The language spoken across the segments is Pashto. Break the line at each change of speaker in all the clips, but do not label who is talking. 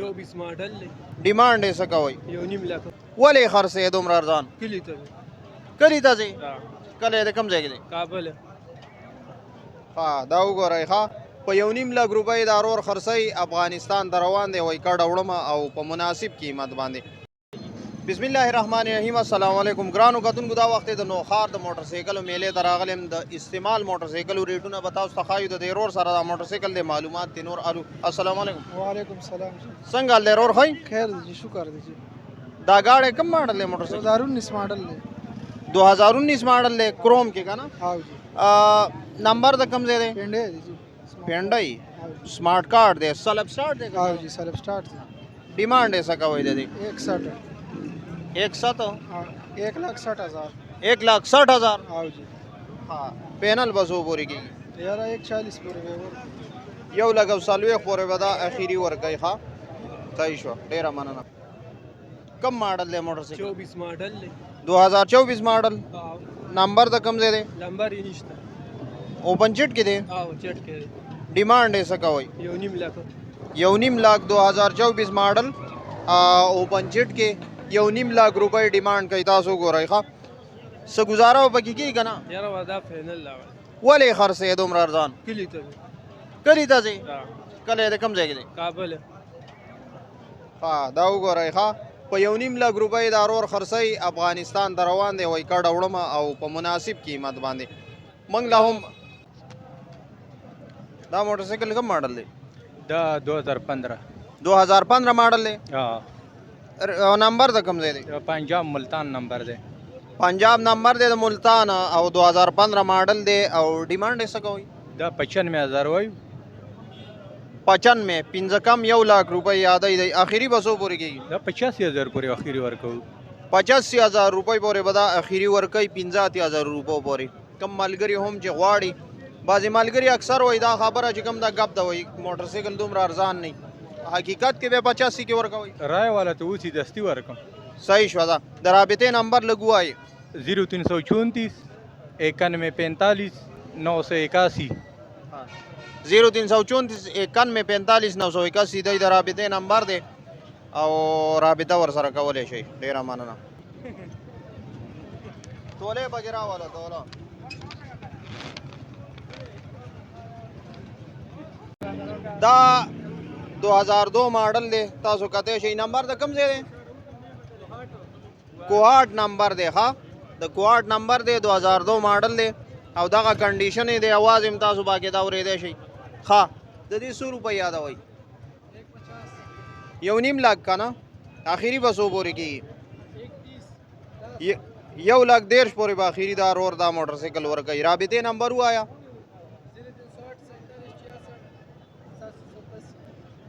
24 ماډل دی.
ډیمانډ یې څه کوئ؟
1.5 لک.
ولې خرڅې دومره ارزان؟
کلي ته
کلي ته ځې؟ کلی د کوم ځای کې دی؟
کابل.
ها دا وګورئ ښه په 1.5 لک روپۍ دا رور خرڅوي افغانستان ته روان دی وایي کډه وړمه او په مناسب قیمت باندې. بسم الله الرحمن الرحیم. السلام علیکم ګرانو کتونکو. دا وخت د نوښار د موټرسایکلو میلې ته راغلی یم. د استعمال موټرسایکلو ریټونه به تاسو ته ښایو. د دې رور سره دا موټرسایکل دی معلومات دی نور الو. السلام علیکم.
وعلیکم السلام.
څنګه حال دی رور ښایي؟
خیر دی شکر دی.
دا گاڑی کم ماڈل ہے موٹرسائیکل؟
2019 ماڈل ہے.
2019 ماڈل ہے کروم کے کا نا؟
ہاں جی.
نمبر دا کم دے دے؟
پینڈے دی جی.
پینڈائی سمارٹ کارڈ دے سیلف سٹارٹ دے؟
ہاں جی سیلف سٹارٹ دی.
ڈیمانڈ ایسا کا ہوئی دے دے؟
61.
61؟
ہاں 1,60,000.
1,60,000؟
ہاں جی.
ہاں پینل بسو پوری کی؟
یار 140 پورے وے.
یو لگو سالوی پورے بدا اخیری ورکی خواہ صحیح شو ڈیرہ مننا. کم ماڈل دے موٹرسائیکل؟
24 ماډل دی.
2024 ماڈل. نمبر دا کم دے دے؟
نمبر یې نشته.
اوپن چٹ کی دے؟
چټ کې دی.
ډیمانډ ایسا کا ہوئی؟
1.5 لک.
1.5 लाख 2024 ماڈل اوپن چٹ کې 1.5 लाख روپے ډیمانډ کوي. تاسو ګورئ ښه څه ګزاره وپکې کېږي که نه؟
یاره ودا فینل راوړی.
ولې خرڅې دومره ارزان؟
کلي ته
کلي ته ځې؟ کلی د کوم ځای کې دی؟
کابل.
ها دا وګورئ ښه په 1.5 लाख روپۍ دا رور خرڅوي افغانستان ته روان دی وایي کډه وړمه او په مناسب قیمت باندې. موږ لا هم دا موټرسایکل کوم ماډل دی؟
دا 2015.
2015 ماډل دی. نمبر د کوم ځای دی؟
پنجاب ملتان نمبر دی.
پنجاب نمبر دی د ملتان او 2015 ماډل دی او ډیمانډ یې څه کوئ؟
دا 95,000 وایو.
95 پنځه کم 1 लाख روپۍ یادی دی. اخیری بسو پورې کېږي؟
دا 85,000 پورې اخیری ورکوو.
85,000 روپۍ پورې به دا اخیری ورکوي 85,000 روپو پورې. کم ملګري هم چې غواړي بعضې ملګري اکثر وایي دا خبره چې کوم دا ګپ ده وایي موټرسایکل دومره ارزان نه حقیقت کې بیا 85 کې ورکوي.
رای والا ته اوس دستي ورکم.
صحیح شوه ده. د رابطې نمبر لږ ووایي.
0334 9145 981.
0334 9145 981 دی د رابطې نمبر دی او رابطه ورسره کولی شئ. ډېره مننه. تولې پکې راوله توله. دا 2002 ماډل دی. تاسو کتی شئ. نمبر د کوم ځای دی؟ کوهاټ نمبر دی. ښه د کوهاټ نمبر دی 2002 ماډل دی او دغه کنډیشن یې دی. اواز هم تاسو باقاعده اورېدی شئ. ښه د دې څو روپۍ یادوئ؟ 1.5 लाख که نه اخیری به څو پورې کېږي؟ 1,10,000 پورې به اخیری دا رور دا موټرسایکل ورکوي. رابطې نمبر ووایه.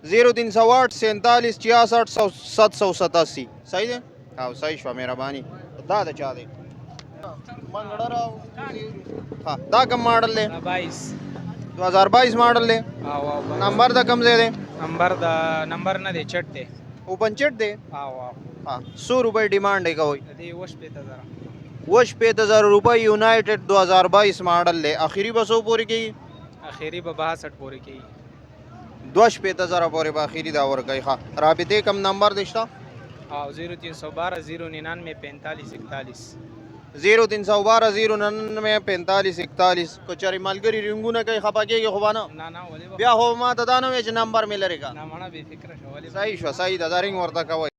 0308 47 66 787. صحیح دی؟ او صحیح شوه مهرباني. دا د چا دی؟ منګړه راو. ها دا کوم ماډل دی؟ 2022 ماډل دی. نمبر د کوم ځای دی؟
نمبر نه دی چټ دی.
اوپن چټ دی. ها 100 روپۍ ډیمانډ یې کوئ. 85,000 روپۍ یونایټډ 2022 ماډل دی. اخیری به څو پورې کېږي؟
اخیری به 62 پورې کېږي.
82,000 پورې به اخیری دا ورکوي. ښه رابطې کم نمبر دی شته؟
0312 099 45 41.
0312 099 45 41. که چېرې ملګري رنګونه کوي خفه کېږي خو به نه بیا خو ما ته دا نه وایي چې نمبر مې لرې کړه. صحیح شوه صحیح ده. دا رنګ ورته کوئ.